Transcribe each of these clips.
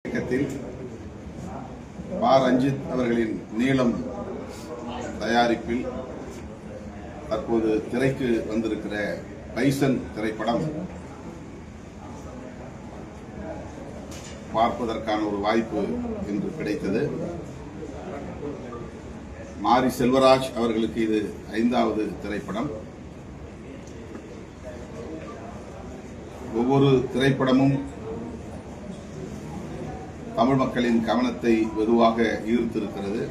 இயக்கத்தில் ரஞ்சித் அவர்களின் நீளம் தயாரிப்பில் தற்போது திரைக்கு வந்திருக்கிற பைசன் திரைப்படம் பார்ப்பதற்கான ஒரு வாய்ப்பு இன்று கிடைத்தது. மாரி செல்வராஜ் அவர்களுக்கு இது 5வது திரைப்படம். ஒவ்வொரு திரைப்படமும் தமிழ் மக்களின் கவனத்தை வெகுவாக ஈர்த்திருக்கிறது.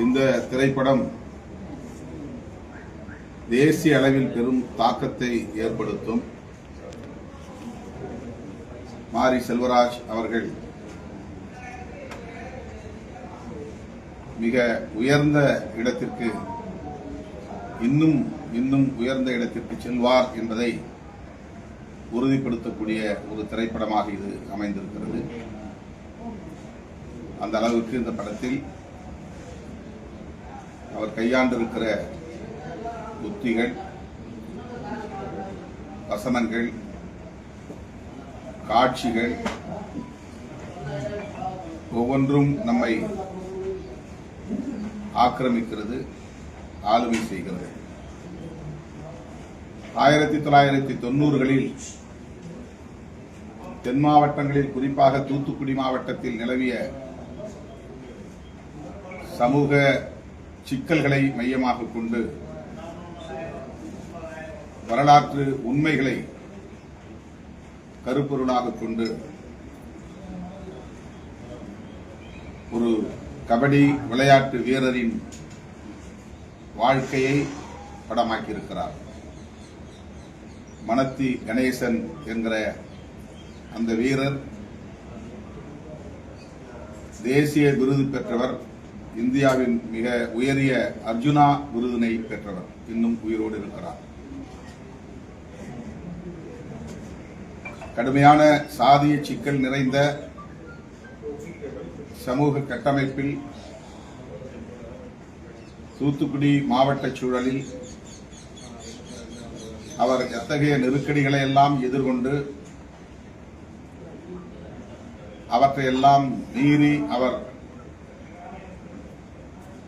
இந்த திரைப்படம் தேசிய அளவில் பெரும் தாக்கத்தை ஏற்படுத்தும். மாரி செல்வராஜ் அவர்கள் மிக உயர்ந்த இடத்திற்கு இன்னும் உயர்ந்த இடத்திற்கு செல்வார் என்பதை உறுதிப்படுத்தக்கூடிய ஒரு திரைப்படமாக இது அமைந்திருக்கிறது. அந்த அளவுக்கு இந்த படத்தில் அவர் கையாண்டிருக்கிற உத்திகள், வசனங்கள், காட்சிகள் ஒவ்வொன்றும் நம்மை ஆக்கிரமிக்கிறது, ஆளுமை செய்கிறது. 1990களில் தென் மாவட்டங்களில், குறிப்பாக தூத்துக்குடி மாவட்டத்தில் நிலவிய சமூக சிக்கல்களை மையமாக கொண்டு வரலாற்று உண்மைகளை கருப்பொருளாக கொண்டு ஒரு கபடி விளையாட்டு வீரரின் வாழ்க்கையை படமாக்கியிருக்கிறார். மணத்தி கணேசன் என்கிற அந்த வீரர் தேசிய விருது பெற்றவர், இந்தியாவின் மிக உயரிய அர்ஜுனா விருதினை பெற்றவர், இன்னும் உயிரோடு இருக்கிறார். கடுமையான சாதிய சிக்கல் நிறைந்த சமூக கட்டமைப்பில் தூத்துக்குடி மாவட்ட சூழலில் அவர் எத்தகைய நெருக்கடிகளை எல்லாம் எதிர்கொண்டு அவற்றையெல்லாம் மீறி அவர்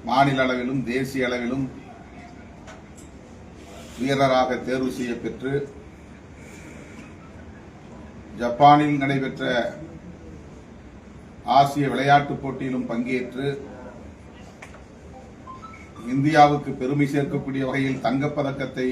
மாநில அளவிலும் தேசிய அளவிலும் வீரராக தேர்வு செய்யப்பெற்று ஜப்பானில் நடைபெற்ற ஆசிய விளையாட்டுப் போட்டியிலும் பங்கேற்று இந்தியாவுக்கு பெருமை சேர்க்கக்கூடிய வகையில் தங்கப்பதக்கத்தை